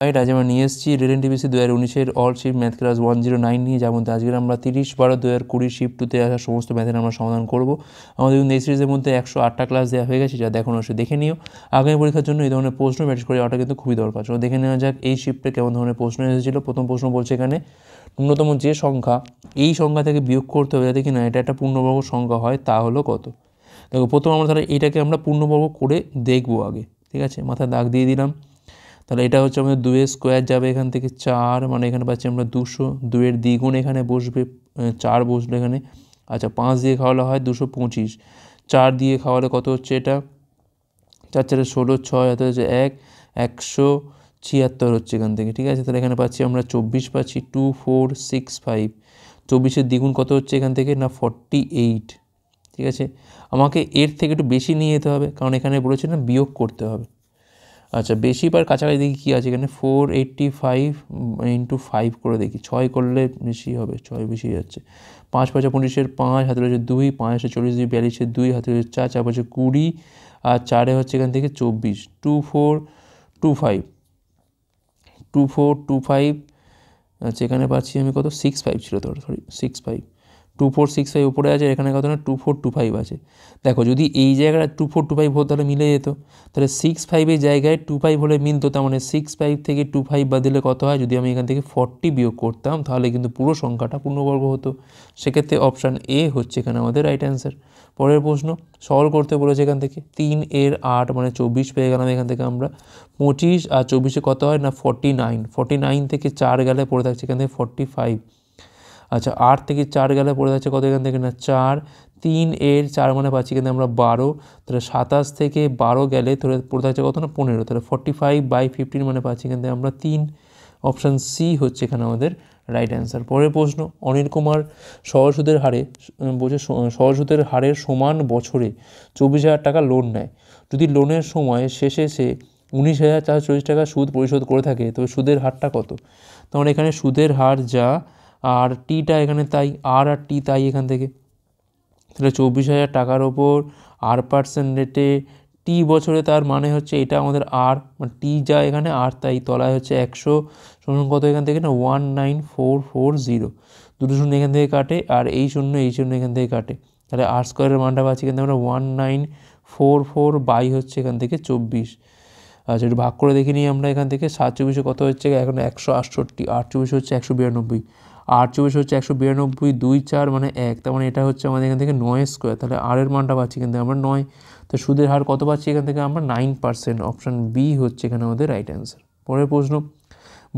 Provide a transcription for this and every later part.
Right, আজ আমরা নিয়ে এসেছি রেল এনটিপিসি 2019-এর অল শিফট ম্যাথ ক্লাস 109 নিয়ে, যেমন আজকে আমরা 30/12/2020 শিফট 2-তে আসা সমস্ত ম্যাথের আমরা সমাধান করব। আমাদের এই সিরিজের মধ্যে 108টা ক্লাস দেওয়া হয়ে গেছে, যা দেখুন অবশ্যই দেখে নিও। আগামী পরীক্ষার জন্য এই ধরনের প্রশ্ন প্র্যাকটিস করে যাওয়াটা কিন্তু খুবই দরকার। চলো দেখে নেওয়া যাক এই শিফটে কেমন ধরনের প্রশ্ন এসেছিলো। প্রথম প্রশ্ন বলছে এখানে ন্যূনতম যে সংখ্যা এই সংখ্যা থেকে বিয়োগ করতে হবে যাতে কিনা এটা একটা পূর্ণবর্গ সংখ্যা হয় তা হলো কত। দেখো প্রথম আমরা তাহলে এটাকে আমরা পূর্ণবর্গ করে দেখবো আগে, ঠিক আছে, মাথায় দাগ দিয়ে দিলাম। তাহলে এটা হচ্ছে আমাদের 2 স্কোয়ার যাবে এখান থেকে 4, মানে এখানে পাচ্ছি আমরা 200, 2-এর দ্বিগুণ এখানে বসবে 4 বসলো এখানে। আচ্ছা 5 দিয়ে খাওয়ালে হয় 225, 4 দিয়ে খাওয়ালে কত হচ্ছে এটা 4 4 16, 6 হাতে হচ্ছে 176 হচ্ছে এখান থেকে, ঠিক আছে। তাহলে এখানে পাচ্ছি আমরা 24 পাচ্ছি 2465, 24-এর দ্বিগুণ কত হচ্ছে এখান থেকে না 48, ঠিক আছে। আমাকে এর থেকে একটু বেশি নিয়ে যেতে হবে কারণ এখানে বলেছে না বিয়োগ করতে হবে। আচ্ছা বেশি পার কাছাকাছি দেখি কী আছে এখানে 485 × 5 করে দেখি, 6 করলে বেশি হবে, 6 বেশি যাচ্ছে। 5 5 25-এর 5 হাতে রয়েছে 2, 5 40 42-এর 2 হাতে রয়েছে 4, 4 5 20 আর 4-এ হচ্ছে এখান থেকে 24, 2425, 2425। আচ্ছা এখানে পাচ্ছি আমি কত 65 ছিল তো, সরি 65, 2465 উপরে আছে, এখানে কত না 2425 আছে। দেখো যদি এই জায়গাটা 2425 হতো তাহলে মিলে যেত, তাহলে 65-এর জায়গায় 25 হলে মিলতো, তার মানে 65 থেকে 25 বাদ দিলে কত হয়, যদি আমি এখান থেকে 40 বিয়োগ করতাম তাহলে কিন্তু পুরো সংখ্যাটা পূর্ণবর্গ হতো। সেক্ষেত্রে অপশান এ হচ্ছে এখানে আমাদের রাইট অ্যান্সার। পরের প্রশ্ন সলভ করতে বলেছে এখান থেকে 3-এর 8 মানে 24 পেয়ে গেলাম এখান থেকে আমরা। 25 আর 24-এ কত হয় না 49, 49 থেকে 4 গেলে পড়ে থাকছে এখান থেকে 45। আচ্ছা 8 থেকে 4 গেলে পড়ে যাচ্ছে কত এখান থেকে না 4, 3-এর 4 মানে পাচ্ছি কিন্তু আমরা 12, তাহলে 27 থেকে 12 গেলে তাহলে পড়ে থাকছে কত না 15, তাহলে 45/15 মানে পাচ্ছি এখান থেকে আমরা 3। অপশান সি হচ্ছে এখানে আমাদের রাইট অ্যান্সার। পরের প্রশ্ন অনিল কুমার সহজ সুদের হারে বলছে সহজ সুদের হারের সমান বছরে 24,000 টাকা লোন নেয়। যদি লোনের সময় শেষে সে 19,440 টাকা সুদ পরিশোধ করে থাকে তবে সুদের হারটা কত। তখন এখানে সুদের হার যা আর টিটা এখানে তাই, আর টি তাই এখান থেকে, তাহলে 24,000 টাকার ওপর R% রেটে টি বছরে, তার মানে হচ্ছে এটা আমাদের আর মানে টি যা এখানে আর তাই তলায় হচ্ছে 100 সমান কত এখান থেকে না 19440, দুটো শূন্য এখান থেকে কাটে আর এই শূন্য এখান থেকে কাটে, তাহলে আর স্কোয়ারের মানটা পাচ্ছি এখান থেকে আমরা 1944 বাই হচ্ছে এখান থেকে 24। আচ্ছা একটু ভাগ করে দেখে নিই আমরা এখান থেকে 7 কত হচ্ছে এখন 168, 8 হচ্ছে 192, 8 হচ্ছে 192, 2 4 মানে 1, তার মানে এটা হচ্ছে আমাদের এখান থেকে 9 স্কোয়ার, তাহলে আর এর মানটা পাচ্ছি কিন্তু আমরা 9, তো সুদের হার কত পাচ্ছি এখান থেকে আমরা 9%। অপশান বি হচ্ছে এখানে আমাদের রাইট অ্যান্সার। পরের প্রশ্ন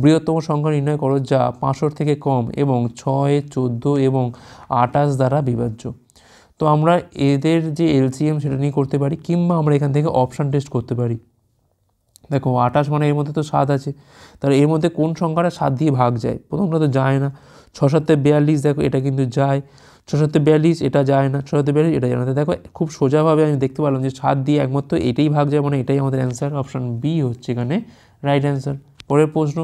বৃহত্তম সংখ্যা নির্ণয় করো যা 500 থেকে কম এবং 6, 14 এবং 28 দ্বারা বিভাজ্য। তো আমরা এদের যে এলসিএম সেটা নিয়ে করতে পারি, কিংবা আমরা এখান থেকে অপশান টেস্ট করতে পারি। দেখো 28 মানে এর মধ্যে তো 7 আছে, তাহলে এর মধ্যে কোন সংখ্যাটা 7 দিয়ে ভাগ যায়, প্রথমটা তো যায় না। 6 7 42, দেখো এটা কিন্তু যায়, 6 7 42 এটা যায় না, 6 7 42 এটা যায় না। দেখো খুব সোজাভাবে আমি দেখতে পারলাম যে 7 দিয়ে একমাত্র এটাই ভাগ যায়, মানে এটাই আমাদের অ্যান্সার। অপশান বি হচ্ছে এখানে রাইট অ্যান্সার। পরের প্রশ্ন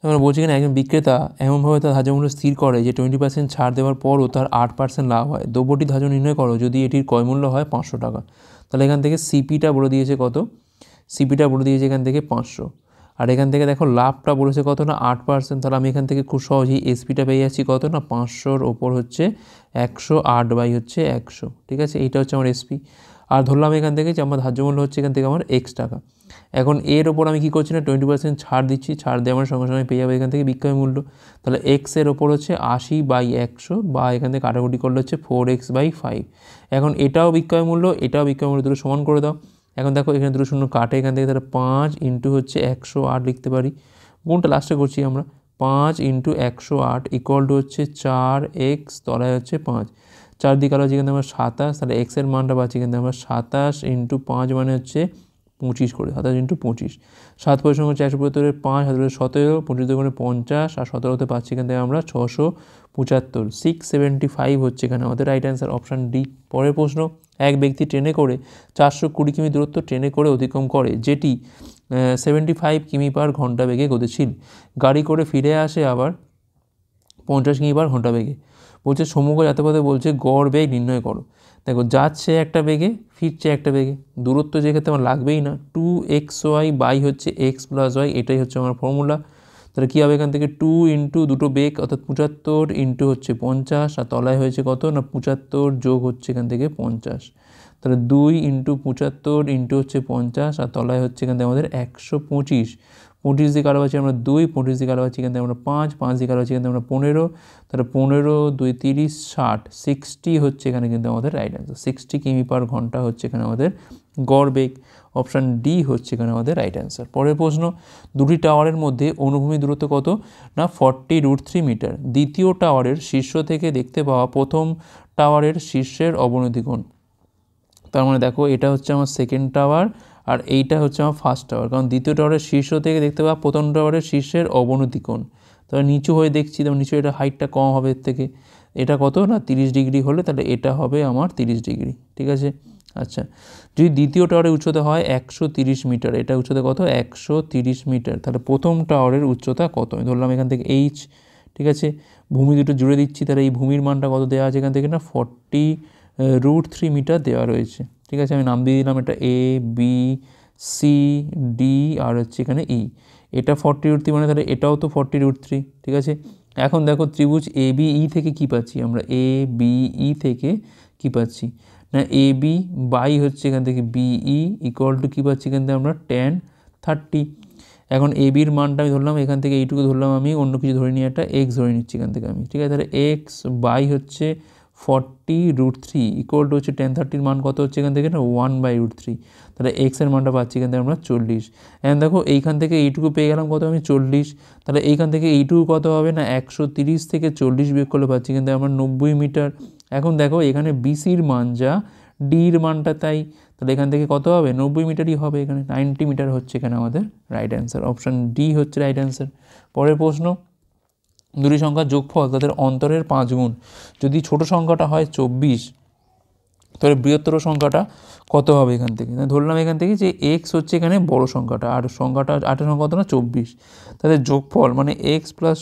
আমরা বলছি এখানে একজন বিক্রেতা এমনভাবে তার ধার্য মূল্য স্থির করে যে 20% ছাড় দেওয়ার পরও তার 8% লাভ হয়। দ্রব্যটির ধার্য নির্ণয় করো যদি এটির ক্রয় মূল্য হয় 500 টাকা। তাহলে এখান থেকে সিপিটা বলে দিয়েছে কত, সিপিটা বলে দিয়েছে এখান থেকে 500, আর এখান থেকে দেখো লাভটা বলেছে কত না 8%, তাহলে আমি এখান থেকে খুব সহজেই এসপিটা পেয়ে যাচ্ছি কত না 500-র ওপর হচ্ছে 108 বাই হচ্ছে 100, ঠিক আছে। এইটা হচ্ছে আমার এসপি। আর ধরলাম এখান থেকে যে আমার ধার্য মূল্য হচ্ছে এখান থেকে আমার x টাকা। এখন এর ওপর আমি কী করছি না 20% ছাড় দিচ্ছি, ছাড় দেওয়ার সঙ্গে সঙ্গে পেয়ে যাবো এখান থেকে বিক্রয় মূল্য, তাহলে এক্সের ওপর হচ্ছে 80/100 বা এখান থেকে কাটাকুটি করলে হচ্ছে 4x/5। এখন এটাও বিক্রয় মূল্য এটাও বিক্রয় মূল্য, দুটো সমান করে দাও। এখন দেখো এখানে দুটো শূন্য কাটে এখান থেকে, তাহলে 5 ইন্টু হচ্ছে 108 লিখতে পারি, কোনটা লাস্টে করছি আমরা 5 ইন্টু 108 ইকুয়াল টু হচ্ছে 4x তলায় হচ্ছে 5, 4 দিকে আলো হচ্ছে এখানে আমরা 27, তাহলে এক্সের মানটা পাচ্ছি কিন্তু আমরা 27 ইন্টু 5 মানে হচ্ছে 25 করে, 27 ইন্টু 25, 7 পরিশ্রম হচ্ছে 175, 5 হাতে 17, 25 করে 50 আর 17তে পাচ্ছি এখান থেকে আমরা 675, 675 হচ্ছে এখানে আমাদের রাইট অ্যান্সার। Option D. পরের প্রশ্ন এক ব্যক্তি ট্রেনে করে 420 কিমি দূরত্ব ট্রেনে করে অতিক্রম করে যেটি 75 কিমি/ঘন্টা বেগে গতিশীল, গাড়ি করে ফিরে আসে আবার 50 কিমি/ঘন্টা বেগে। বলছে সমগ্র যাত্রাপথে বলছে গড় বেগ নির্ণয় করো। দেখো যাচ্ছে একটা বেগে, ফিরছে একটা বেগে, দূরত্ব যেক্ষেত্রে আমার লাগবেই না, 2xy বাই হচ্ছে এক্স প্লাস ওয়াই, এটাই হচ্ছে আমার ফর্মুলা। তাহলে কী হবে এখান থেকে 2 ইন্টু দুটো বেগ অর্থাৎ 75 ইন্টু হচ্ছে 50, আর তলায় হয়েছে কত না 75 যোগ হচ্ছে এখান থেকে 50। তাহলে 2 ইন্টু 75 ইন্টু হচ্ছে 50, আর তলায় হচ্ছে এখান থেকে আমাদের 125। 25 দিয়ে কালো পাচ্ছি আমরা 2, 25 দিয়ে কালো পাচ্ছি এখান থেকে আমরা 5, 5 দিয়ে কালো পাচ্ছি এখান থেকে আমরা 15। তাহলে 15, 2 30, 60, 60 হচ্ছে এখানে কিন্তু আমাদের রাইট অ্যান্সার। 60 কিমি পার ঘন্টা হচ্ছে এখানে আমাদের গড় বেগ। অপশান ডি হচ্ছে এখানে আমাদের রাইট অ্যান্সার। পরের প্রশ্ন, দুটি টাওয়ারের মধ্যে অনুভূমিক দূরত্ব কত না 40√3 মিটার। দ্বিতীয় টাওয়ারের শীর্ষ থেকে দেখতে পাওয়া প্রথম টাওয়ারের শীর্ষের অবনতি কোণ। তার মানে দেখো এটা হচ্ছে আমার সেকেন্ড টাওয়ার আর এইটা হচ্ছে আমার ফার্স্ট টাওয়ার, কারণ দ্বিতীয় টাওয়ারের শীর্ষ থেকে দেখতে পাওয়া প্রথম টাওয়ারের শীর্ষের অবনতি কোণ। তাহলে নিচু হয়ে দেখছি, তখন নিচু এটা হাইটটা কম হবে এর থেকে। এটা কত না 30 ডিগ্রি হলে তাহলে এটা হবে আমার 30 ডিগ্রি, ঠিক আছে। আচ্ছা, যদি দ্বিতীয় টাওয়ারের উচ্চতা হয় 130 মিটার, এটা উচ্চতা কত 130 মিটার, তাহলে প্রথম টাওয়ারের উচ্চতা কত? আমি ধরলাম এখান থেকে এইচ, ঠিক আছে, ভূমি দুটো জুড়ে দিচ্ছি, তাহলে এই ভূমির মানটা কত দেওয়া আছে এখান থেকে না 40√3 মিটার দেওয়া রয়েছে, ঠিক আছে। আমি নাম দিয়ে দিলাম এটা এ বি সি ডি আর হচ্ছে এখানে ই। এটা 40√3 মানে তাহলে এটাও তো 40√3, ঠিক আছে। এখন দেখো ত্রিভুজ এ বি ই থেকে কী পাচ্ছি আমরা, এ বি ই থেকে কী পাচ্ছি না এ বি বাই হচ্ছে এখান থেকে বিই ইকুয়াল টু কী পাচ্ছি এখান থেকে আমরা tan 30। এখন এ বির মানটা আমি ধরলাম এখান থেকে এইটুকু ধরলাম, আমি অন্য কিছু ধরে নিয়ে একটা এক্স ধরে নিচ্ছি এখান থেকে আমি, ঠিক আছে। তাহলে এক্স বাই হচ্ছে 40√3 ইকুয়াল টু হচ্ছে tan 30 মান কত হচ্ছে এখান থেকে না 1/√3। তাহলে এক্সের মানটা পাচ্ছি এখান থেকে আমরা 40। এখন দেখো এইখান থেকে এইটুকু পেয়ে গেলাম কত আমি 40, তাহলে এইখান থেকে এইটুকু কত হবে না 130 থেকে 40 বিয়োগ করলে পাচ্ছি কিন্তু আমরা 90 মিটার। এখন দেখো এখানে বিসির মান যা, ডির মানটা তাই, তাহলে এখান থেকে কত হবে 90 মিটারই হবে, এখানে 90 মিটার হচ্ছে এখানে আমাদের রাইট অ্যান্সার। অপশান ডি হচ্ছে রাইট অ্যান্সার। পরের প্রশ্ন, দুটি সংখ্যার যোগফল তাদের অন্তরের 5 গুণ। যদি ছোট সংখ্যাটা হয় 24, তাহলে বৃহত্তর সংখ্যাটা কত হবে এখান থেকে? ধরলাম এখান থেকে যে এক্স হচ্ছে এখানে বড় সংখ্যাটা, আর সংখ্যাটা আটের সংখ্যা কত না 24, তাদের যোগফল মানে এক্স প্লাস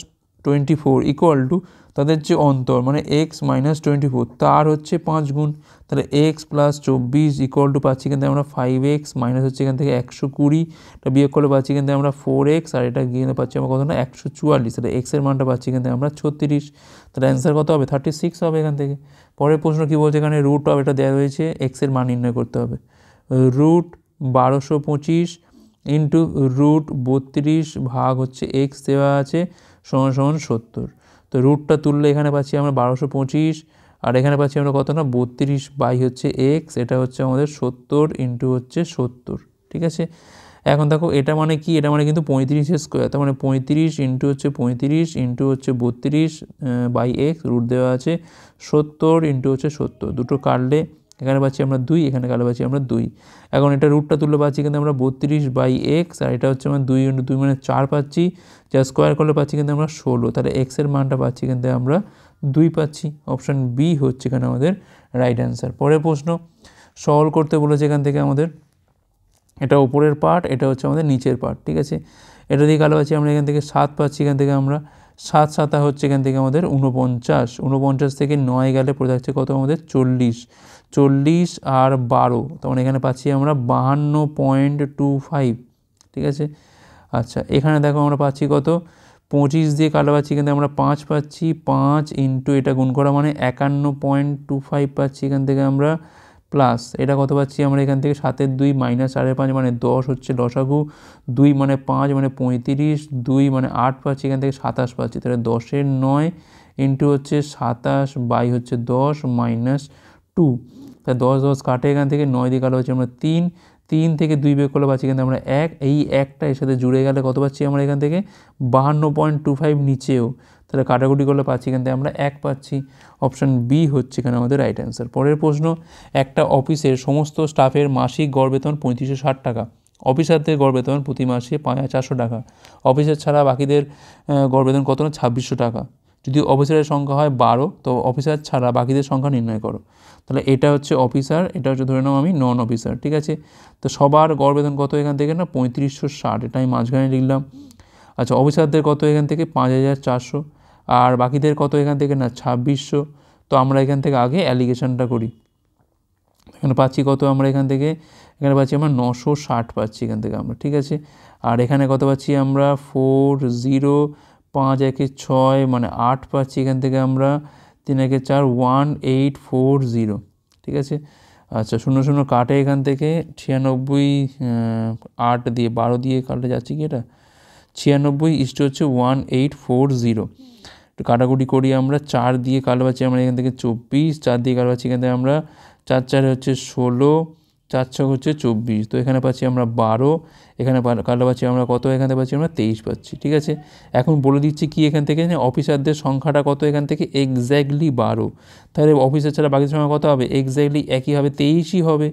24 ইকুয়াল টু তাদের যে অন্তর মানে এক্স মাইনাস 24 তার হচ্ছে 5 গুণ। তাহলে এক্স প্লাস 24 ইকুয়াল টু পাচ্ছি এখান থেকে আমরা 5x মাইনাস হচ্ছে এখান থেকে 120, এটা বিয়োগ করলে পাচ্ছি এখান থেকে আমরা 4x, আর এটা গিয়ে পাচ্ছি আমরা কত না 144, তাহলে এক্সের মানটা পাচ্ছি এখান থেকে আমরা 36। তাহলে অ্যান্সার কত হবে 36 হবে এখান থেকে। পরের প্রশ্ন কী বলছে, এখানে রুট অফ এটা দেওয়া রয়েছে, এক্সের মান নির্ণয় করতে হবে। রুট 1225 ইন্টু রুট 32 ভাগ হচ্ছে এক্স দেওয়া আছে সমান সমান 70। তো রুটটা তুললে এখানে পাচ্ছি আমরা 1225, আর এখানে পাচ্ছি আমরা কত না 32 বাই হচ্ছে এক্স, এটা হচ্ছে আমাদের 70 ইন্টু হচ্ছে 70, ঠিক আছে। এখন দেখো এটা মানে কি, এটা মানে কিন্তু 35 স্কোয়ার, তার মানে 35 ইন্টু হচ্ছে 35 ইন্টু হচ্ছে 32 বাই এক্স, রুট দেওয়া আছে 70 ইন্টু হচ্ছে 70, দুটো কাটলে এখানে পাচ্ছি আমরা 2, এখানে কাটলে পাচ্ছি আমরা 2। এখন এটা রুটটা তুললে পাচ্ছি কিন্তু আমরা 32 বাই এক্স, আর এটা হচ্ছে আমরা 2 ইন্টু 2 মানে 4 পাচ্ছি, যা স্কোয়ার করলে পাচ্ছি কিন্তু আমরা 16, তাহলে এক্সের মানটা পাচ্ছি কিন্তু আমরা 2 পাচ্ছি। অপশান বি হচ্ছে এখানে আমাদের রাইট অ্যান্সার। পরের প্রশ্ন, সলভ করতে বলেছে এখান থেকে আমাদের, এটা উপরের পার্ট, এটা হচ্ছে আমাদের নিচের পার্ট, ঠিক আছে। এটা দিয়ে কালো পাচ্ছি আমরা এখান থেকে 7 পাচ্ছি, এখান থেকে আমরা 7 7 হচ্ছে এখান থেকে আমাদের 49, 49 থেকে 9 গেলে পড়ে যাচ্ছে কত আমাদের 40, 40 আর 12, তখন এখানে পাচ্ছি আমরা 52.25, ঠিক আছে। আচ্ছা, এখানে দেখো আমরা পাচ্ছি কত 25 দিয়ে কালো পাচ্ছি কিন্তু আমরা 5 পাচ্ছি, 5 ইন্টু এটা গুণ করা মানে 51.25 পাচ্ছি এখান থেকে আমরা, প্লাস এটা কত পাচ্ছি আমরা এখান থেকে 7 2 মাইনাস 4 5 মানে 10 হচ্ছে লসাগু, 2 মানে 5 মানে 35, 2 মানে 8 পাচ্ছি এখান থেকে 27 পাচ্ছি, তাহলে 10 9 ইন্টু হচ্ছে 27 বাই হচ্ছে 10 মাইনাস 2, তাহলে 10 10 কাটে এখান থেকে 9 দিয়ে কালো হচ্ছে আমরা 3, 3 থেকে 2 বের করলে পাচ্ছি কিন্তু আমরা 1, এই একটা এর সাথে জুড়ে গেলে কত পাচ্ছি আমরা এখান থেকে 52.25 নিচেও, তাহলে কাটাকুটি করলে পাচ্ছি এখান থেকে আমরা 1 পাচ্ছি। অপশান বি হচ্ছে এখানে আমাদের রাইট অ্যান্সার। পরের প্রশ্ন, একটা অফিসের সমস্ত স্টাফের মাসিক গড় বেতন 3560 টাকা, অফিসারদের গড় বেতন প্রতি মাসে 400 টাকা, অফিসার ছাড়া বাকিদের গড় বেতন কত না 2600 টাকা। যদি অফিসারের সংখ্যা হয় 12, তো অফিসার ছাড়া বাকিদের সংখ্যা নির্ণয় করো। তাহলে এটা হচ্ছে অফিসার, এটা হচ্ছে ধরে নাও আমি নন অফিসার, ঠিক আছে। তো সবার গড় বেতন কত এখান থেকে না 3560, এটা আমি মাঝখানে লিখলাম। আচ্ছা, অফিসারদের কত এখান থেকে 5400, আর বাকিদের কত এখান থেকে না 2600। তো আমরা এখান থেকে আগে অ্যালিগেশনটা করি। এখানে পাচ্ছি কত আমরা এখানে পাচ্ছি আমরা 960 পাচ্ছি এখান থেকে আমরা, ঠিক আছে। আর এখানে কত পাচ্ছি আমরা 40, 5 একে 6 মানে 8 পাচ্ছি এখান থেকে আমরা, 3 একে 4 1840, ঠিক আছে। আচ্ছা 0 0 কাটে এখান থেকে 96, 8 দিয়ে 12 দিয়ে কাটে যাচ্ছে কি এটা 96 ইস্ট হচ্ছে 1840। একটু কাটাকুটি করি আমরা, 4 দিয়ে কাটে পাচ্ছি আমরা এখান থেকে 24, 4 দিয়ে কাটে পাচ্ছি এখান থেকে আমরা 4 4 হচ্ছে 16, 4 6 হচ্ছে 24। তো এখানে পাচ্ছি আমরা 12, এখানে কাটে পাচ্ছি আমরা কত এখানে পাচ্ছি আমরা 23 পাচ্ছি, ঠিক আছে। এখন বলে দিচ্ছি কি এখান থেকে অফিসারদের সংখ্যাটা কত এখান থেকে এক্স্যাক্টলি 12। তাহলে অফিসার ছাড়া বাকি সংখ্যা কত হবে এক্স্যাক্টলি একই হবে, 23ই হবে,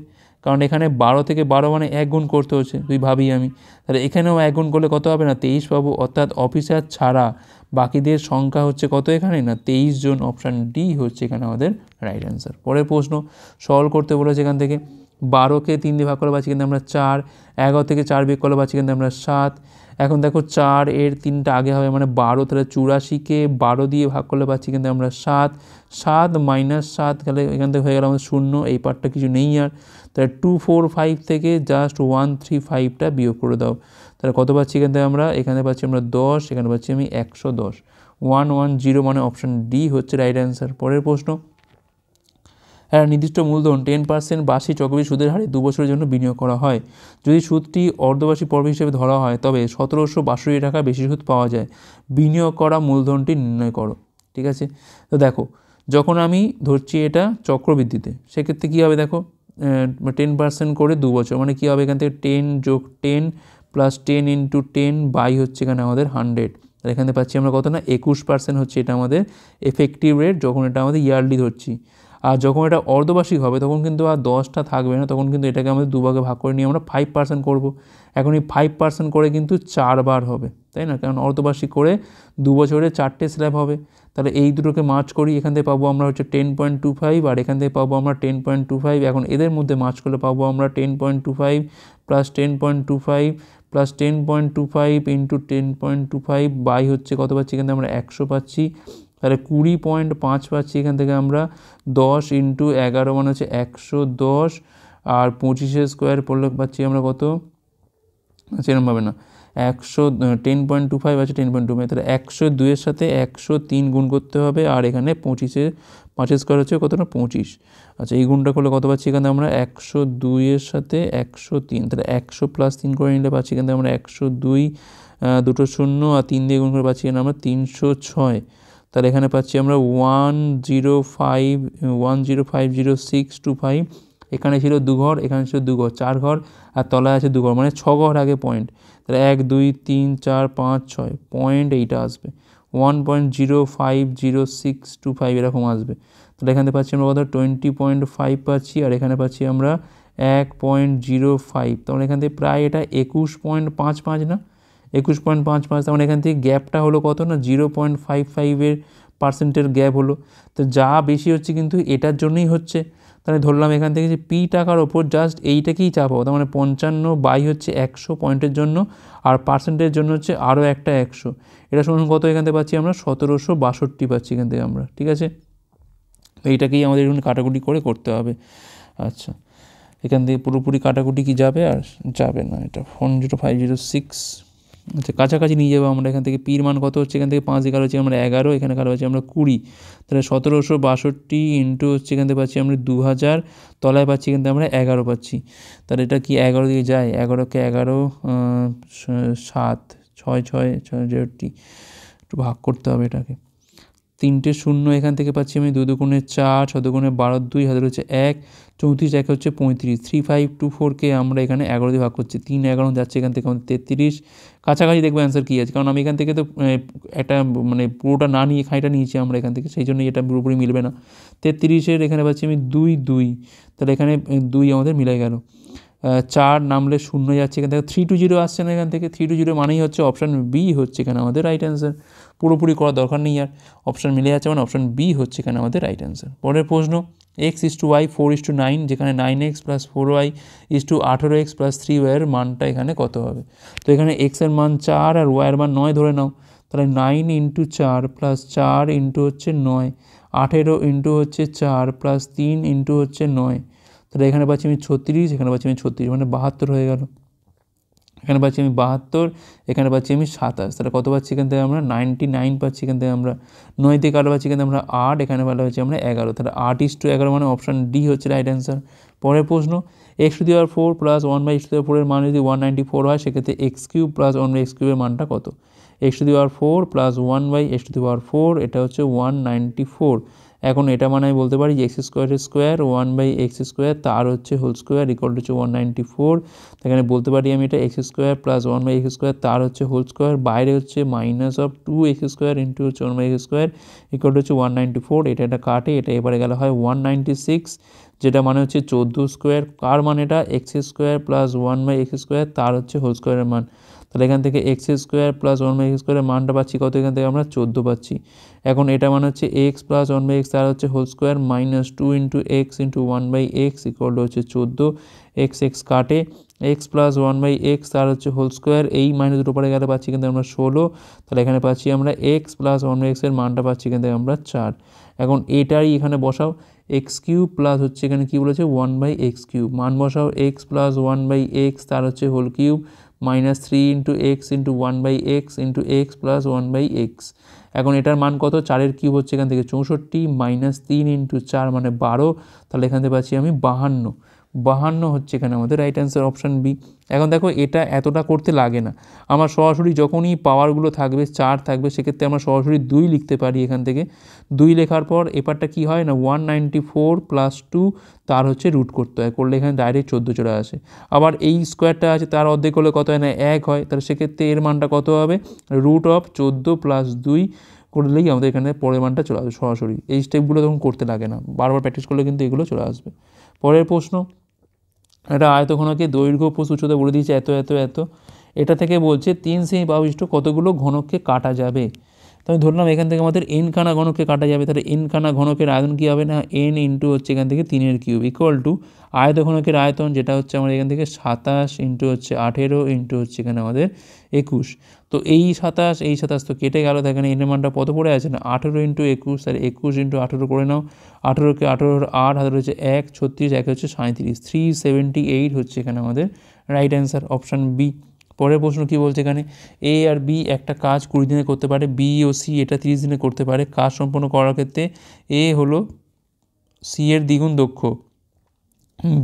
কারণ এখানে 12 থেকে 12 মানে 1 গুণ করতে হচ্ছে, তুই ভাবি আমি, তাহলে এখানেও 1 গুণ করলে কত হবে না 23 পাবো। অর্থাৎ অফিসার ছাড়া বাকিদের সংখ্যা হচ্ছে কত এখানে না 23 জন। অপশান ডি হচ্ছে এখানে আমাদের রাইট অ্যান্সার। পরের প্রশ্ন সলভ করতে বলেছে এখান থেকে 12কে 3 দিয়ে ভাগ করে পাচ্ছি কিন্তু আমরা 4, 11 থেকে 4 বিয়োগ করলে পাচ্ছি কিন্তু আমরা 7। এখন দেখো 4 এর 3টা আগে হবে মানে 12, তাহলে 84কে 12 দিয়ে ভাগ করলে পাচ্ছি কিন্তু আমরা 7, 7 - 7 তাহলে এখান থেকে হয়ে গেল আমাদের 0, এই পার্টটা কিছু নেই আর। তাহলে 245 থেকে জাস্ট 135টা বিয়োগ করে দাও, তাহলে কত পাচ্ছি এখান থেকে আমরা এখানে পাচ্ছি আমরা 10, এখানে পাচ্ছি আমি 110, 110 মানে অপশান ডি হচ্ছে রাইট অ্যান্সার। পরের প্রশ্ন একটা নির্দিষ্ট মূলধন 10% বার্ষিক চক্রবৃদ্ধি সুদের হারে 2 বছরের জন্য বিনিয়োগ করা হয়। যদি সুদটি অর্ধবার্ষিক পর্ব হিসেবে ধরা হয় তবে 1762 টাকা বেশি সুদ পাওয়া যায়। বিনিয়োগ করা মূলধনটি নির্ণয় করো, ঠিক আছে। তো দেখো যখন আমি ধরছি এটা চক্রবৃদ্ধিতে, সেক্ষেত্রে কী হবে দেখো 10% করে 2 বছর মানে কী হবে এখান থেকে 10 যোগ 10 প্লাস 10 × 10 বাই হচ্ছে এখানে আমাদের 100। আর এখানে পাচ্ছি আমরা কত না 21% হচ্ছে এটা আমাদের এফেক্টিভ রেট যখন এটা আমাদের ইয়ারলি ধরছি। আর যখন এটা অর্ধবার্ষিক হবে তখন কিন্তু আর 10টা থাকবে না, তখন কিন্তু এটাকে আমাদের দুভাগে ভাগ করে নিয়ে আমরা 5% করবো। এখন এই 5% করে কিন্তু 4 বার হবে, তাই না, কারণ অর্ধবার্ষিক করে 2 বছরে 4টে স্ল্যাব হবে। তাহলে এই দুটোকে মার্চ করি, এখান থেকে পাবো আমরা হচ্ছে 10.25 আর এখান থেকে পাবো আমরা 10.25। এখন এদের মধ্যে মার্চ করলে পাবো আমরা 10.25 প্লাস 10.25 প্লাস 10.25 ইন্টু 10.25 বাই হচ্ছে কত পাচ্ছি এখান থেকে আমরা 100 পাচ্ছি। তাহলে 20.5 পাচ্ছি এখান থেকে আমরা। 10 × 11 মানে হচ্ছে 110 আর 25 স্কোয়ার পড়লে পাচ্ছি আমরা কত, সেরকম হবে না 10.25 আছে 10.25, তাহলে 102-এর সাথে 103 গুণ করতে হবে আর এখানে 5 স্কোয়ার হচ্ছে কত না 25। আচ্ছা এই গুণটা করলে কত পাচ্ছি এখানে আমরা 102-এর সাথে 103, তাহলে 100 প্লাস 3 করে নিলে পাচ্ছি এখানে আমরা 102, দুটো 0 আর 3 দিয়ে গুণ করে পাচ্ছি এখানে আমরা 306। তাহলে এখানে পাচ্ছি আমরা 1050625। এখানে ছিল 2 ঘর, এখানে ছিল 2 ঘর, 4 ঘর আর তলায় আছে 2 ঘর মানে 6 ঘর আগে পয়েন্ট। তাহলে 1 2 3 4 5 6 পয়েন্ট এইটা আসবে 1.050625 এরকম আসবে। তাহলে এখানে পাচ্ছি আমরা কত 20.5 পাচ্ছি আর এখানে পাচ্ছি আমরা 1.05। তাহলে এখান থেকে প্রায় এটা 21.55 না 21.55। তার মানে এখান থেকে গ্যাপটা হলো কত না 0.55% গ্যাপ হলো। তো যা বেশি হচ্ছে কিন্তু এটার জন্যই হচ্ছে। তাহলে ধরলাম এখান থেকে যে পি টাকার ওপর জাস্ট এইটাকেই চাপাবো, তার মানে 55 বাই হচ্ছে 100 পয়েন্টের জন্য আর পার্সেন্টের জন্য হচ্ছে আরও একটা 100। এটা সমান কত এখান থেকে পাচ্ছি আমরা 1762 পাচ্ছি এখান থেকে আমরা, ঠিক আছে। তো এইটাকেই আমাদের এখন কাটাকুটি করে করতে হবে। আচ্ছা এখান থেকে পুরোপুরি কাটাকুটি কি যাবে আর যাবে না, এটা 10506। আচ্ছা কাছাকাছি নিয়ে যাবো আমরা। এখান থেকে পির মান কত হচ্ছে এখান থেকে 5 11 হচ্ছে আমরা 11, এখানে কারো হচ্ছে আমরা 20। তাহলে 1762 ইন্টু হচ্ছে এখান থেকে পাচ্ছি আমরা 2000, তলায় পাচ্ছি এখান থেকে আমরা 11 পাচ্ছি। তাহলে এটা কি 11 দিয়ে যায়, 11কে 11 7 6 6 6 একটু ভাগ করতে হবে এটাকে। 3টে 0 এখান থেকে পাচ্ছি আমি 2 দুগুণে 4 6 দুগুণে 12 2 হাজার হচ্ছে 1 34 1 হচ্ছে 35 3524কে আমরা এখানে 11 দিয়ে ভাগ করছি 3 11 যাচ্ছে এখান থেকে আমাদের 33। কাছাকাছি দেখবো অ্যান্সার কী আছে, কারণ আমি এখান থেকে তো একটা মানে পুরোটা না নিয়ে খাইটা নিয়েছি আমরা এখান থেকে, সেই জন্য এটা পুরোপুরি মিলবে না। 33-এর এখানে পাচ্ছি আমি 2 2, তাহলে এখানে 2 আমাদের মিলে গেল। 4 নামলে 0 যাচ্ছে এখান থেকে 320 আসছে না এখান থেকে 320 মানেই হচ্ছে অপশান বি হচ্ছে এখানে আমাদের রাইট অ্যান্সার। পুরোপুরি করার দরকার নেই আর, অপশান মিলে যাচ্ছে মানে অপশান বি হচ্ছে এখানে আমাদের রাইট অ্যান্সার। পরের প্রশ্ন x/y 4:9 যেখানে 9x + 4y 18x + 3y এর মানটা এখানে কত হবে। তো এখানে x এর মান 4 আর y এর মান 9 ধরে নাও, তাহলে 9 ইন্টু 4 প্লাস 4 ইন্টু হচ্ছে 9, 18 ইন্টু হচ্ছে 4 প্লাস 3 ইন্টু হচ্ছে 9, তাহলে এখানে পাচ্ছি আমি 36, এখানে পাচ্ছি আমি 36, মানে 72 হয়ে গেল। এখানে পাচ্ছি আমি 72, এখানে পাচ্ছি আমি 27, তাহলে কত পাচ্ছি এখান থেকে আমরা 99 পাচ্ছি এখান থেকে আমরা। 9 থেকে কালো পাচ্ছি এখান থেকে আমরা 8, এখানে ভালো পাচ্ছি আমরা 11, তাহলে 8:11 মানে অপশান ডি হচ্ছে রাইট অ্যান্সার। পরের প্রশ্ন, x⁴ প্লাস 1/x⁴ এর মান যদি 194 হয় সেক্ষেত্রে x³ প্লাস 1/x³ এর মানটা কত? x⁴ প্লাস 1/x⁴, এটা হচ্ছে 194। এখন এটা মানে আমি বলতে পারি যে x² 1/x², তার হচ্ছে হোল স্কোয়ার ইকুয়াল টু হচ্ছে 194। এখানে বলতে পারি আমি এটা x² প্লাস 1/x², তার হচ্ছে হোল স্কোয়ার, বাইরে হচ্ছে -2x² ইন্টু হচ্ছে 1/x² ইকুয়াল টু হচ্ছে 194। এটা কাটে, এটা এবারে গেলে হয় 196, যেটা মানে হচ্ছে 14²। কার মান এটা? x² প্লাস 1/x², তার হচ্ছে হোল স্কোয়ারের মান। তাহলে এখান থেকে x² প্লাস 1/x² এর মানটা পাচ্ছি কত? এখান থেকে আমরা 14 পাচ্ছি। এখন এটা মানে হচ্ছে x প্লাস 1/x, তার হচ্ছে whole square, -2 into x into 1/x equal to হচ্ছে 14। x কাটে, x প্লাস 1/x, তার হচ্ছে হোল স্কোয়ার, এই মাইনাস দুটো পরে গেলে পাচ্ছি কিন্তু আমরা 16। তাহলে এখানে পাচ্ছি আমরা x প্লাস 1/x এর মানটা পাচ্ছি কিন্তু আমরা 4। এখন এটাই এখানে বসাও, x³ প্লাস হচ্ছে এখানে কী বলেছে 1/x³, মান বসাও x প্লাস 1/x, তার হচ্ছে whole cube, -3 into x into 1/x into x plus 1/x। এখন এটার মান কত? 4-এর কিউব হচ্ছে এখান থেকে 64, -3 ইন্টু 4 মানে 12, তাহলে এখান থেকে পাচ্ছি আমি 52 হচ্ছে এখানে আমাদের রাইট অ্যান্সার, অপশান বি। এখন দেখো এটা এতটা করতে লাগে না, আমার সরাসরি যখনই পাওয়ারগুলো থাকবে 4 থাকবে সেক্ষেত্রে আমরা সরাসরি 2 লিখতে পারি। এখান থেকে 2 লেখার পর এপারটা কি হয় না 194 প্লাস 2, তার হচ্ছে রুট করতে হয়, করলে এখানে ডাইরেক্ট 14 চলে আসে। আবার এই স্কোয়ারটা আছে তার অর্ধেক করলে কত হয় না 1 হয়, তাহলে সেক্ষেত্রে এর মানটা কত হবে? √14 প্লাস 2 করলেই আমাদের এখানে পরের মানটা চলে আসবে সরাসরি। এই স্টেপগুলো তখন করতে লাগে না, বারবার প্র্যাকটিস করলে কিন্তু এগুলো চলে আসবে। পরের প্রশ্ন, এটা আয়তঘনকে দৈর্ঘ্য প্রস্থ উচ্চতা বলে দিয়েছে এত এত এত। এটা থেকে বলছে 3 সেমি বাহুবিশিষ্ট কতগুলো ঘনককে কাটা যাবে। তো আমি ধরলাম এখান থেকে আমাদের n খানা ঘনককে কাটা যাবে, তাহলে n খানা ঘনকের আয়তন কী হবে না n ইন্টু হচ্ছে এখান থেকে 3-এর কিউব ইকুয়াল টু আয়তঘনকের আয়তন, যেটা হচ্ছে আমার এখান থেকে 27 ইন্টু হচ্ছে 18 ইন্টু হচ্ছে এখানে আমাদের 21। তো এই 27 তো কেটে গেল, এখানে n এর মানটা কত পড়ে আছে না 18 ইন্টু 21, তাহলে 21 ইন্টু 18 করে নাও, 18কে 18 8, হাতে হচ্ছে 1, 36, 1 হচ্ছে 37, 378 হচ্ছে এখানে আমাদের রাইট অ্যান্সার, অপশান বি। পরের প্রশ্ন কী বলছে এখানে, এ আর বি একটা কাজ 20 দিনে করতে পারে, বি ও সি এটা 30 দিনে করতে পারে। কাজ সম্পন্ন করার ক্ষেত্রে এ হলো সি এর দ্বিগুণ দক্ষ,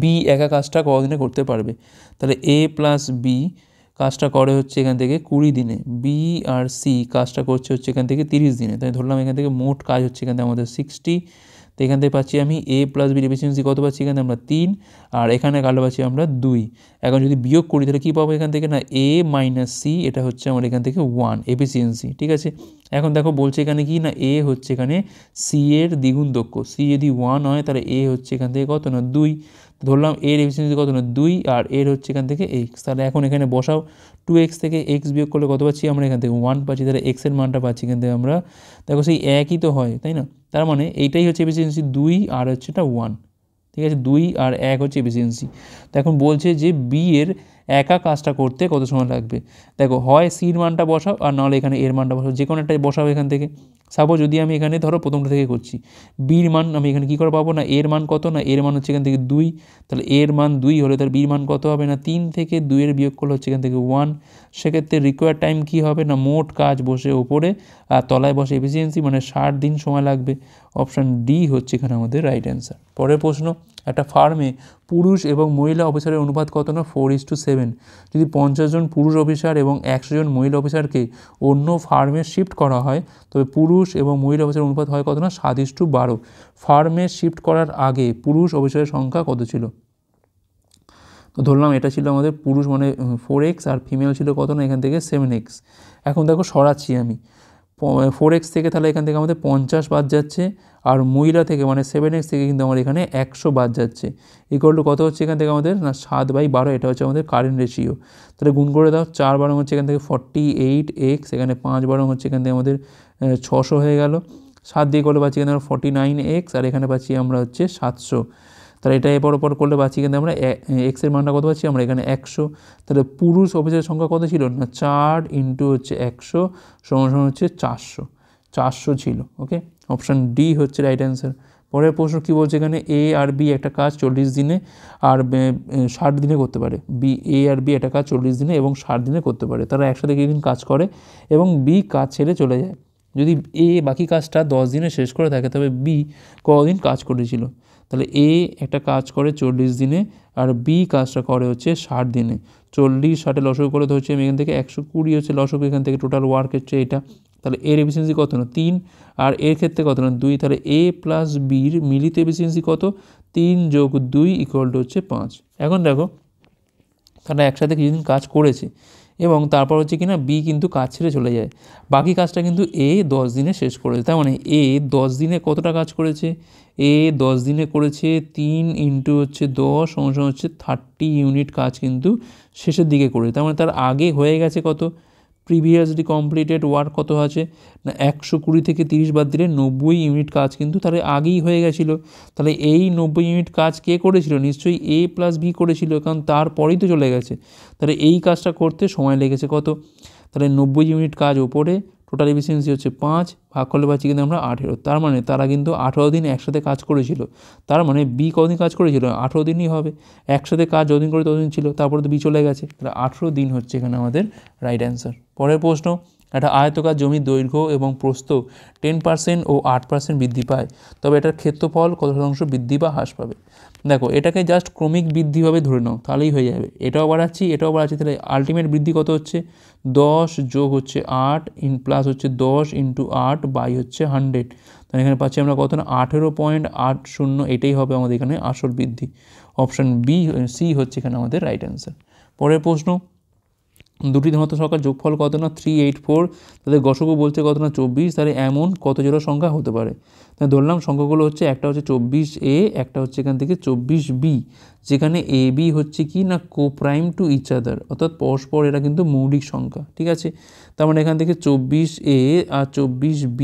বি একা কাজটা কতদিনে করতে পারবে? তাহলে এ প্লাস বি কাজটা করে হচ্ছে এখান থেকে 20 দিনে, বি আর সি কাজটা করছে হচ্ছে এখান থেকে 30 দিনে। তাই ধরলাম এখান থেকে মোট কাজ হচ্ছে এখান থেকে আমাদের 60। তো এখান থেকে পাচ্ছি আমি এ প্লাস বির এফিসিয়েন্সি কত পাচ্ছি এখানে আমরা 3, আর এখানে কালো পাচ্ছি আমরা 2। এখন যদি বিয়োগ করি তাহলে কী পাবো এখান থেকে না এ মাইনাস সি, এটা হচ্ছে আমার এখান থেকে 1 এফিসিয়েন্সি, ঠিক আছে। এখন দেখো বলছে এখানে কি না এ হচ্ছে এখানে সি এর দ্বিগুণ দক্ষ, সি যদি 1 হয় তাহলে এ হচ্ছে এখান থেকে কত না 2, ধরলাম এর এফিসিয়েন্সি কত না 2, আর এর হচ্ছে এখান থেকে এক্স। তাহলে এখন এখানে বসাও, 2x থেকে x বিয়োগ করলে কত পাচ্ছি আমরা এখান থেকে 1 পাচ্ছি, তাহলে x এর মানটা পাচ্ছি এখান থেকে আমরা, দেখো সেই একই তো হয় তাই না, তার মানে এইটাই হচ্ছে এফিসিয়েন্সি 2 আর হচ্ছে এটা 1, ঠিক আছে, 2 আর 1 হচ্ছে এফিসিয়েন্সি। তো এখন বলছে যে বি এর একা কাজটা করতে কত সময় লাগবে। দেখো হয় সির মানটা বসাও আর নাহলে এখানে এর মানটা বসাও, যে কোনো একটাই বসাও এখান থেকে। সাপোজ যদি আমি এখানে ধরো প্রথমটা থেকে করছি, বির মান আমি এখানে কী করে পাবো না এর মান কত না এর মান হচ্ছে এখান থেকে 2, তাহলে এর মান 2 হলে তার বির মান কত হবে না 3 থেকে 2 এর বিয়োগ করলে হচ্ছে এখান থেকে 1। সেক্ষেত্রে রিকোয়ার্ড টাইম কী হবে না মোট কাজ বসে ওপরে আর তলায় বসে এফিসিয়েন্সি, মানে 60 দিন সময় লাগবে। অপশান ডি হচ্ছে এখানে আমাদের রাইট অ্যান্সার। পরের প্রশ্ন, একটা ফার্মে পুরুষ এবং মহিলা অফিসারের অনুপাত কত না 4:7। যদি 50 জন পুরুষ অফিসার এবং 100 জন মহিলা অফিসারকে অন্য ফার্মে শিফট করা হয় তবে পুরুষ এবং মহিলা অফিসারের অনুপাত হয় কত না 7:12। ফার্মে শিফট করার আগে পুরুষ অফিসারের সংখ্যা কত ছিল? তো ধরলাম এটা ছিল আমাদের পুরুষ মানে 4x আর ফিমেল ছিল কত না এখান থেকে 7x। এখন দেখো সরাচ্ছি আমি 4x থেকে, তাহলে এখান থেকে আমাদের 50 বাদ যাচ্ছে, আর মহিলা থেকে মানে 7x থেকে কিন্তু আমার এখানে 100 বাদ যাচ্ছে, ইকুয়াল টু কত হচ্ছে এখান থেকে আমাদের না 7/12, এটা হচ্ছে আমাদের কারেন্ট রেশিও। তাহলে গুণ করে দাও, 4 বারং হচ্ছে এখান থেকে 48x, এখানে 5 বারং হচ্ছে এখান থেকে আমাদের 600 হয়ে গেল, 7 দিয়ে করলে পাচ্ছি এখানে আমরা 49x, আর এখানে পাচ্ছি আমরা হচ্ছে 700। তাহলে এটা এরপর ওপর করলে পাচ্ছি কিন্তু আমরা এক্সের মানটা কত পাচ্ছি আমরা এখানে 100। তাহলে পুরুষ অফিসের সংখ্যা কত ছিল না 4 ইন্টু হচ্ছে 100 সমান সমান হচ্ছে 400 ছিল। ওকে, অপশান ডি হচ্ছে রাইট অ্যান্সার। পরের প্রশ্ন কী বলছে এখানে, এ আর বি একটা কাজ 40 দিনে আর 60 দিনে করতে পারে। এ আর বি একটা কাজ 40 দিনে এবং 60 দিনে করতে পারে। তারা একসাথে কিছুদিন কাজ করে এবং বি কাজ ছেড়ে চলে যায়। যদি এ বাকি কাজটা 10 দিনে শেষ করে থাকে তবে বি কদিন কাজ করেছিল? তাহলে এ একটা কাজ করে 40 দিনে আর বি কাজটা করে হচ্ছে 60 দিনে। 40 60 লসগু করে ধরছি আমি এখান থেকে 120 হচ্ছে লসগু এখান থেকে, টোটাল ওয়ার্ক হচ্ছে এটা। তাহলে এর এফিসিয়েন্সি কত না 3 আর এর ক্ষেত্রে কত না 2। তাহলে এ প্লাস বির মিলিত এফিসিয়েন্সি কত 3 যোগ 2 ইকুয়াল টু হচ্ছে 5। এখন দেখো তারা একসাথে কিছুদিন কাজ করেছে এবং তারপর হচ্ছে কিনা বি কিন্তু কাজ ছেড়ে চলে যায়। বাকি কাজটা কিন্তু এ 10 দিনে শেষ করেছে। তার মানে এ 10 দিনে কতটা কাজ করেছে? এ 10 দিনে করেছে 3 ইন্টু হচ্ছে 10 সমান হচ্ছে 30 ইউনিট কাজ কিন্তু শেষের দিকে করেছে। তার মানে তার আগে হয়ে গেছে কত? প্রিভিয়াসলি কমপ্লিটেড ওয়ার্ক কত আছে না 120 থেকে 30 বাদ দিলে 90 ইউনিট কাজ কিন্তু তাহলে আগেই হয়ে গেছিলো। তাহলে এই 90 ইউনিট কাজ কে করেছিল? নিশ্চয়ই এ প্লাস বি করেছিল, কারণ তারপরেই তো চলে গেছে। তাহলে এই কাজটা করতে সময় লেগেছে কত? তাহলে 90 ইউনিট কাজ ওপরে, টোটাল এফিসিয়েন্সি হচ্ছে 5, ভাগ করলে পাচ্ছি কিন্তু আমরা 18। তার মানে তারা কিন্তু 18 দিন একসাথে কাজ করেছিল। তার মানে বি কদিন কাজ করেছিল? 18 দিনই হবে। একসাথে কাজ যতদিন করে ততদিন ছিল, তারপরে তো বি চলে গেছে। তাহলে 18 দিন হচ্ছে এখানে আমাদের রাইট অ্যান্সার। পরের প্রশ্ন, একটা আয়তকার জমির দৈর্ঘ্য এবং প্রস্থ 10% ও 8% বৃদ্ধি পায়, তবে এটার ক্ষেত্রফল কত শতাংশ বৃদ্ধি বা হ্রাস পাবে? দেখো এটাকে জাস্ট ক্রমিক বৃদ্ধিভাবে ধরে নাও, তাহলেই হয়ে যাবে। এটাও বাড়াচ্ছি এটাও বাড়াচ্ছি, তাহলে আলটিমেট বৃদ্ধি কত হচ্ছে? 10 যোগ হচ্ছে 8 প্লাস হচ্ছে 10 ইন্টু 8 বাই হচ্ছে 100। তাহলে এখানে পাচ্ছি আমরা কত না 18.80। এটাই হবে আমাদের এখানে আসল বৃদ্ধি। অপশান সি হচ্ছে এখানে আমাদের রাইট অ্যান্সার। পরের প্রশ্ন, দুটি ধনাত্মক সংখ্যার যোগফল কত না 384, তাদের গসগু বলছে কত না 24, তাহলে এমন কত জোড়া সংখ্যা হতে পারে? তাই ধরলাম সংখ্যাগুলো হচ্ছে একটা হচ্ছে 24A, একটা হচ্ছে এখান থেকে 24B, যেখানে এ বি হচ্ছে কি না কোপ্রাইম টু ইচ আদার, অর্থাৎ পরস্পর এরা কিন্তু মৌলিক সংখ্যা। ঠিক আছে, তার মানে এখান থেকে 24A আর 24B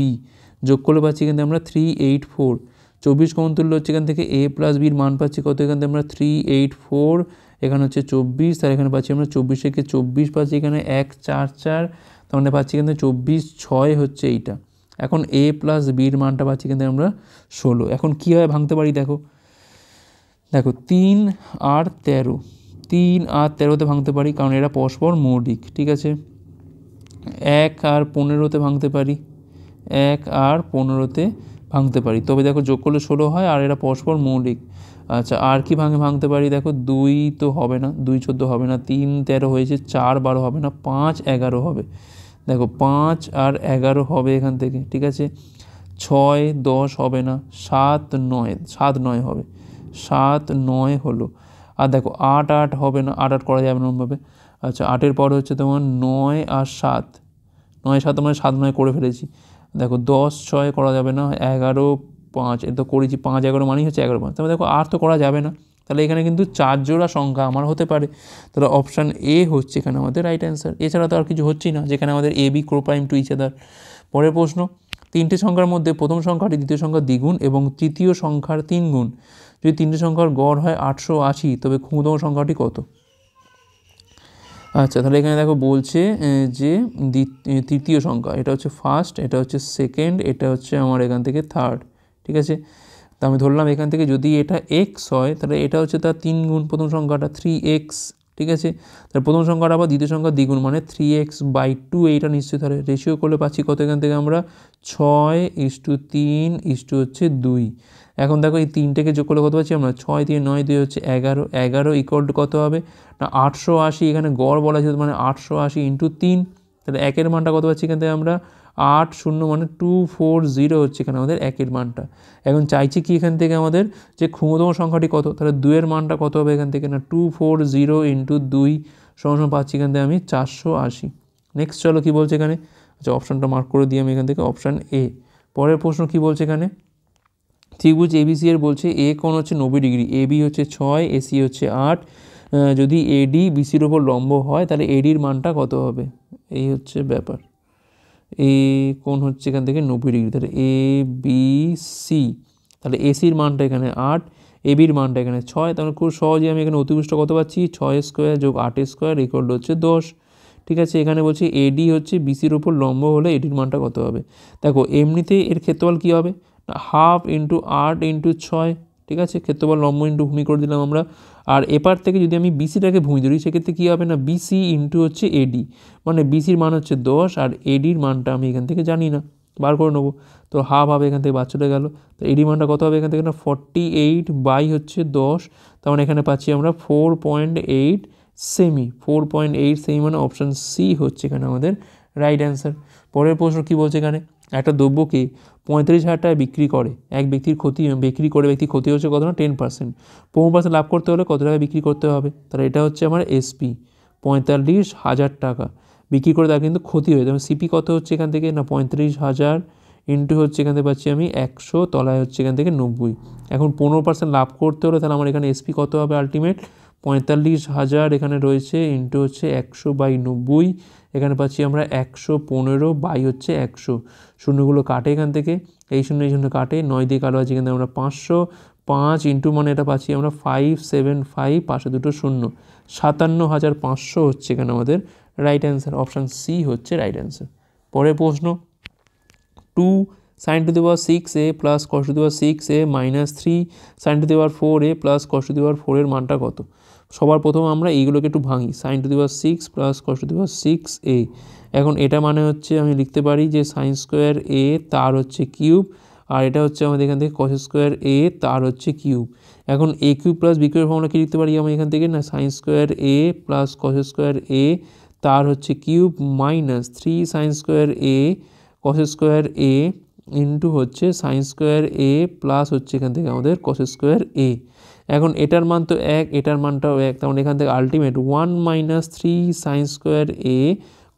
যোগ করলে পাচ্ছি কিন্তু আমরা 384। 24 কমন তুললে হচ্ছে এখান থেকে এ প্লাস বির মান পাচ্ছি কত? এখান থেকে আমরা 384, এখানে হচ্ছে 24, তার এখানে পাচ্ছি আমরা 24 থেকে 24 পাচ্ছি এখানে 144, তার মানে পাচ্ছি কিন্তু 24 6 হচ্ছে এইটা। এখন এ প্লাস বির মানটা পাচ্ছি কিন্তু আমরা 16। এখন কীভাবে ভাঙতে পারি দেখো 3 আর 13, 3 আর 13তে ভাঙতে পারি কারণ এরা পরস্পর মৌলিক। ঠিক আছে, 1 আর 15তে ভাঙতে পারি, 1 আর 15তে ভাঙতে পারি, তবে দেখো যোগ করলে 16 হয় আর এরা পরস্পর মৌলিক। আচ্ছা, আর কি ভাঙতে পারি দেখো, 2 তো হবে না, 2 14 হবে না, 3 13 হয়েছে, 4 12 হবে না, 5 11 হবে। দেখো 5 আর 11 হবে এখান থেকে। ঠিক আছে, 6 10 হবে না, 7 9 হবে, 7 9 হলো। আর দেখো 8 8 হবে না, 8 8 করা যাবে না ওরমভাবে। আচ্ছা, 8-এর পরে হচ্ছে তোমার 9 আর 7, 9 7 মানে 7 9 করে ফেলেছি। দেখো 10 6 করা যাবে না, 11 5 এটা তো করেছি, 5 11 মানেই হচ্ছে 11 5, তবে দেখো আর তো করা যাবে না। তাহলে এখানে কিন্তু 4 জোড়া সংখ্যা আমার হতে পারে। তাহলে অপশান এ হচ্ছে এখানে আমাদের রাইট অ্যান্সার। এছাড়া তো আর কিছু হচ্ছেই না, যেখানে আমাদের A B coprime to each other. পরের প্রশ্ন, তিনটে সংখ্যার মধ্যে প্রথম সংখ্যাটি দ্বিতীয় সংখ্যার দ্বিগুণ এবং তৃতীয় সংখ্যার 3 গুণ। যদি তিনটে সংখ্যার গড় হয় 880, তবে ক্ষুদ্রতম সংখ্যাটি কত? আচ্ছা, তাহলে এখানে দেখো বলছে যে তৃতীয় সংখ্যা, এটা হচ্ছে ফার্স্ট, এটা হচ্ছে সেকেন্ড, এটা হচ্ছে আমার এখান থেকে থার্ড। ঠিক আছে, তা আমি ধরলাম এখান থেকে যদি এটা এক্স হয় তাহলে এটা হচ্ছে তার 3 গুণ, প্রথম সংখ্যাটা 3x। ঠিক আছে, তার প্রথম সংখ্যাটা আবার দ্বিতীয় সংখ্যা দ্বিগুণ মানে 3x/2, এইটা নিশ্চয়ই। তাহলে রেশিও করলে পাচ্ছি কত এখান থেকে আমরা 6:3 হচ্ছে 2। এখন দেখো এই 3টেকে যোগ করলে কত পাচ্ছি আমরা 6 দিয়ে 9 দিয়ে হচ্ছে 11, 11 ইকুয়াল টু কত হবে না 880। এখানে গড় বলা আছে মানে 880 ইন্টু 3, তাহলে একের মানটা কত পাচ্ছি এখান থেকে আমরা 8 0 মানে 240 হচ্ছে এখানে আমাদের একের মানটা। এখন চাইছি কি এখান থেকে আমাদের যে ক্ষুদ্রতম সংখ্যাটি কত, তাহলে 2-এর মানটা কত হবে এখান থেকে না 240 ইন্টু 2 সমান পাচ্ছি এখান থেকে আমি 480। নেক্সট চলো কী বলছে এখানে, আচ্ছা অপশানটা মার্ক করে দিই আমি এখান থেকে, অপশান এ। পরের প্রশ্ন কী বলছে এখানে, ত্রিভুজ এবিসি এর বলছে এ কোণ হচ্ছে 90 ডিগ্রি, এ বি হচ্ছে 6, এসি হচ্ছে 8, যদি এডি বিসির ওপর লম্ব হয় তাহলে এডির মানটা কত হবে? এই হচ্ছে ব্যাপার। এ কোণ হচ্ছে এখান থেকে 90 ডিগ্রি, তাহলে এ বি সি, তাহলে এসির মানটা এখানে 8, এবির মানটা এখানে 6, তাহলে খুব সহজে আমি এখানে অতিভুজটা কত পাচ্ছি, 6 স্কোয়ার যোগ 8 স্কোয়ার ইকুয়াল হচ্ছে 10। ঠিক আছে, এখানে বলছি এডি হচ্ছে বিসির ওপর লম্ব হলে এডির মানটা কত হবে। দেখো এমনিতে এর ক্ষেত্রফল কী হবে, 1/2 × 8 × 6। ঠিক আছে, ক্ষেত্রফল লম্ব ইন্টু ভূমি করে দিলাম আমরা। আর এপার থেকে যদি আমি বিসিটাকে ভূমি ধরি সেক্ষেত্রে কী হবে না, বিসি ইন্টু হচ্ছে এডি, মানে বিসির মান হচ্ছে 10 আর এডির মানটা আমি এখান থেকে জানি না, বার করে নেবো। তো হাফ হবে, এখান থেকে বাদ চলে গেল। তো এডি মানটা কত হবে এখান থেকে না, 48 বাই হচ্ছে 10, তার মানে এখানে পাচ্ছি আমরা 4.8 সেমি। 4.8 সেমি মানে অপশান সি হচ্ছে এখানে আমাদের রাইট অ্যান্সার। পরের প্রশ্ন কী বলছে এখানে, একটা দ্রব্যকে 35,000 টাকায় বিক্রি করে এক ব্যক্তির ক্ষতি, ব্যক্তির ক্ষতি হচ্ছে কত না, 10%। 15% লাভ করতে হলে কত টাকা বিক্রি করতে হবে, তাহলে এটা হচ্ছে আমার এসপি, 45,000 টাকা বিক্রি করে তার কিন্তু ক্ষতি হয়ে যাবে। সিপি কত হচ্ছে এখান থেকে না, 35,000 ইন্টু হচ্ছে এখান থেকে পাচ্ছি আমি 100, তলায় হচ্ছে এখান থেকে 90। এখন 15% লাভ করতে হলে তাহলে আমার এখানে এসপি কত হবে আলটিমেট, 45,000 এখানে রয়েছে ইন্টু হচ্ছে 100/90, এখানে পাচ্ছি আমরা 115 বাই হচ্ছে 100, শূন্যগুলো কাটে এখান থেকে, এই শূন্য কাটে, 9 দিয়ে কালো আছে এখানে আমরা 500, 5 ইন্টু মানে এটা পাচ্ছি আমরা 575, পাশে দুটো শূন্য, 57,500 হচ্ছে এখানে আমাদের রাইট অ্যান্সার। অপশান সি হচ্ছে রাইট অ্যান্সার। পরের প্রশ্ন, 2 sin to the power 6a plus cos to the power 6a minus 3 sin to the power 4a plus cos to the power 4 এর মানটা কত। সবার প্রথম আমরা এইগুলোকে একটু ভাঙি, sin to the power 6 plus cos to the power 6a, এখন এটা মানে হচ্ছে আমি লিখতে পারি যে sin স্কোয়ার a তার হচ্ছে কিউব, আর এটা হচ্ছে আমাদের এখান থেকে cos স্কোয়ার a তার হচ্ছে কিউব। এখন a কিউব প্লাস b কিউবের ফর্মুলা কি লিখতে পারি আমি এখান থেকে না, sin square a plus cos square a তার হচ্ছে cube minus 3 sin square a cos square a into হচ্ছে সাইন স্কোয়ার এ প্লাস হচ্ছে এখান থেকে আমাদের cos স্কোয়ার এ। এখন এটার মান তো 1, এটার মানটাও 1, তার মানে এখান থেকে ultimate 1 - 3 sign square A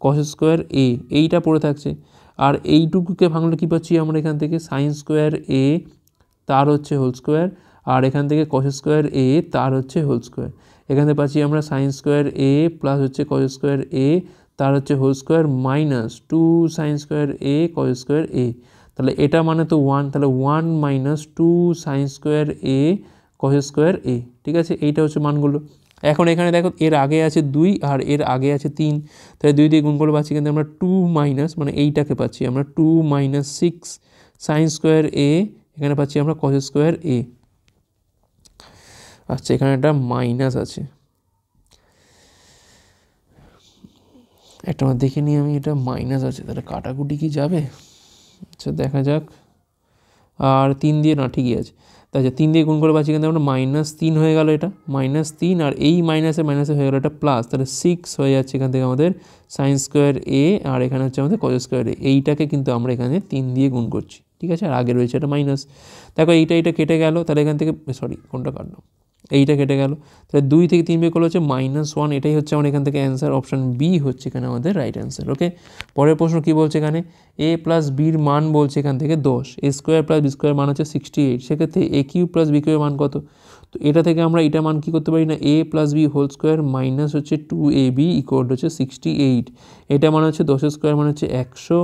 cos square এ, এইটা পড়ে থাকছে। আর এইটুকুকে ভাঙলে কী পাচ্ছি আমরা এখান থেকে, সাইন স্কোয়ার এ তার হচ্ছে হোল স্কোয়ার, আর এখান থেকে cos স্কোয়ার এ তার হচ্ছে হোল স্কোয়ার। এখান থেকে পাচ্ছি আমরা সাইন স্কোয়ার এ প্লাস হচ্ছে cos স্কোয়ার এ তার হচ্ছে whole square minus 2 sine square A cos square A. তাহলে এটা মানে তো 1, তাহলে 1 - 2 sine square A cos square A. ঠিক আছে, এইটা হচ্ছে মানগুলো। এখন এখানে দেখো এর আগে আছে 2 আর এর আগে আছে 3, তাহলে 2 দিয়ে গুণ করে পাচ্ছি কিন্তু আমরা 2 মাইনাস, মানে এইটাকে পাচ্ছি আমরা 2 - 6 সাইন স্কোয়ার এ, এখানে পাচ্ছি আমরা cos স্কোয়ার এ। আচ্ছা, এখানে একটা মাইনাস আছে, একটা আমার দেখে নিই আমি, এটা মাইনাস আছে, তাহলে কাটাকুটি কি যাবে, আচ্ছা দেখা যাক। আর 3 দিয়ে না, ঠিকই আছে, আচ্ছা 3 দিয়ে গুণ করে পাচ্ছি কিন্তু আমরা -3 হয়ে গেল, এটা -3, আর এই মাইনাসে হয়ে গেল এটা প্লাস, তাহলে 6 হয়ে যাচ্ছে এখান থেকে আমাদের সাইন স্কোয়ার এ, আর এখানে হচ্ছে আমাদের cos স্কোয়ার এ। এইটাকে কিন্তু আমরা এখানে 3 দিয়ে গুণ করছি, ঠিক আছে, আর আগে রয়েছে এটা মাইনাস। দেখো এইটা কেটে গেল, তাহলে এখান থেকে কোনটা কাটলাম, এইটা কেটে গেল, তাহলে 2 থেকে 3 বিয়োগ করলে হচ্ছে -1, এটাই হচ্ছে আমার এখান থেকে অ্যান্সার। অপশান বি হচ্ছে এখানে আমাদের রাইট অ্যান্সার। ওকে, পরের প্রশ্ন কী বলছে এখানে, এ প্লাস বির মান বলছে এখান থেকে 10, এ স্কোয়ার প্লাস বি স্কোয়ার মান হচ্ছে 68, সেক্ষেত্রে এ কিউব প্লাস বি কিউবের মান কত। তো এটা থেকে আমরা এটা মান কী করতে পারি না, A plus B whole square minus হচ্ছে 2ab ইকুয়াল হচ্ছে 68, এটা মানে হচ্ছে 10 স্কোয়ার মানে হচ্ছে 100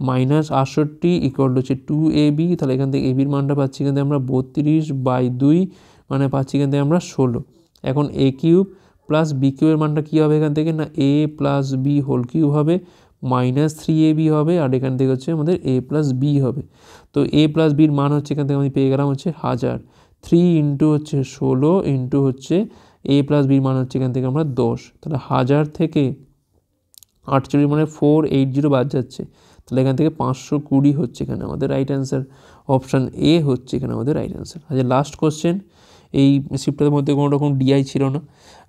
মাইনাস 68 ইকুয়াল হচ্ছে 2ab, তাহলে এখান থেকে এবির মানটা পাচ্ছি এখান থেকে আমরা 32/2, মানে পাচ্ছি এখান থেকে আমরা 16। এখন এ কিউব প্লাস বি কিউবের মানটা কী হবে এখান থেকে না, A plus B whole cube হবে মাইনাস 3ab হবে, আর এখান থেকে হচ্ছে আমাদের এ প্লাস বি হবে। তো এ প্লাস বির মান হচ্ছে এখান থেকে আমি পেয়ে গেলাম হচ্ছে 1000, 3 ইন্টু হচ্ছে 16 ইন্টু হচ্ছে এ প্লাস বির মান হচ্ছে এখান থেকে আমরা 10, তাহলে 1000 থেকে 48 মানে 480 বাদ যাচ্ছে, তাহলে এখান থেকে 520 হচ্ছে এখানে আমাদের রাইট অ্যান্সার। অপশান এ হচ্ছে এখানে আমাদের রাইট অ্যান্সার। আচ্ছা, লাস্ট কোশ্চেন, এই শিফটের মধ্যে কোনো রকম ডিআই ছিল না।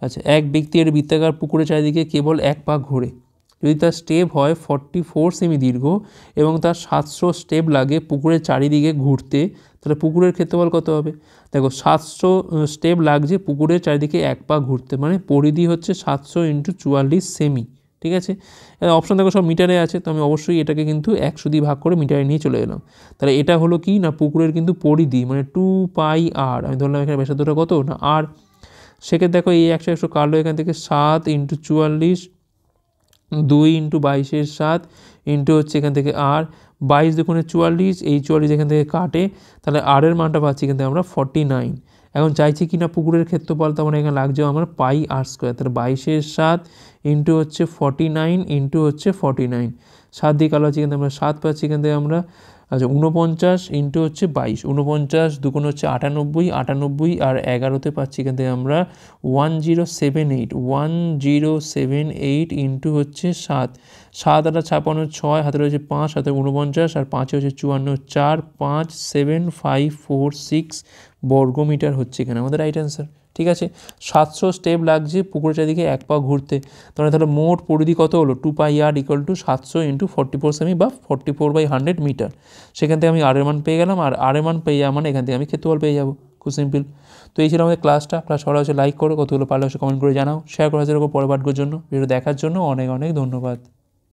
আচ্ছা, এক ব্যক্তি এর বৃত্তাকার পুকুরের চারিদিকে কেবল এক পা ঘোরে, যদি তার স্টেপ হয় 44 সেমি দীর্ঘ এবং তার 700 স্টেপ লাগে পুকুরের চারিদিকে ঘুরতে, তাহলে পুকুরের ক্ষেত্রফল কত হবে। দেখো 700 স্টেপ লাগছে পুকুরের চারিদিকে এক পা ঘুরতে, মানে পরিধি হচ্ছে 700 × 44 সেমি, ঠিক আছে। অপশান দেখো সব মিটারে আছে, তো আমি অবশ্যই এটাকে কিন্তু 100 দিয়ে ভাগ করে মিটারে নিয়ে চলে এলাম। তাহলে এটা হলো কি না, পুকুরের কিন্তু পরিধি মানে 2πr, আমি ধরলাম এখানে ব্যাসার্ধটা কত না r, সেক্ষেত্রে দেখো এই 100 কাটলো এখান থেকে 7 × 44, 2 × 22 ইন্টু হচ্ছে এখান থেকে r, 22 × 44, এই 44 এখান থেকে কাটে, তাহলে r এর মানটা পাচ্ছি কিন্তু আমরা 49। এখন চাইছি কি না পুকুরের ক্ষেত্রফল, তার মানে এখানে লাগছে আমার পাই আর স্কোয়ার, তাহলে 22/7 ইন্টু হচ্ছে 49 ইন্টু হচ্ছে 49, 7 দিয়ে কালো আছে, এখান থেকে আমরা 7 পাচ্ছি, এখান থেকে আমরা আচ্ছা 49 ইন্টু হচ্ছে 22, 49 দুগুণ হচ্ছে 98, 98 আর 11তে পাচ্ছি এখান থেকে আমরা 1078 ইন্টু হচ্ছে 7, 7 আর 56 6, হাতে রয়েছে 5, হাতে 49 আর 5 হচ্ছে 54, 4 5 7 5 4 6 বর্গমিটার হচ্ছে এখানে আমাদের রাইট অ্যান্সার। ঠিক আছে, 700 স্টেপ লাগছে পুকুরের চারিদিকে 1 পা ঘুরতে, তাহলে মোট পরিধি কত হলো 2πr = 700 ইন্টু 44 সেমি বা 44/100 মিটার। সেখান থেকে আমি আর এর মান পেয়ে গেলাম, আর আর এর মান পেয়ে যাওয়া মানে এখান থেকে আমি ক্ষেত্রফল পেয়ে যাবো, খুব সিম্পল। তো এই ছিল আমাদের ক্লাসটা। ক্লাস ভালো হচ্ছে লাইক করো, কতগুলো পারলে কমেন্ট করে জানাও, শেয়ার করা হচ্ছে পরের পাঠগুলোর জন্য। ভিডিও দেখার জন্য অনেক অনেক ধন্যবাদ।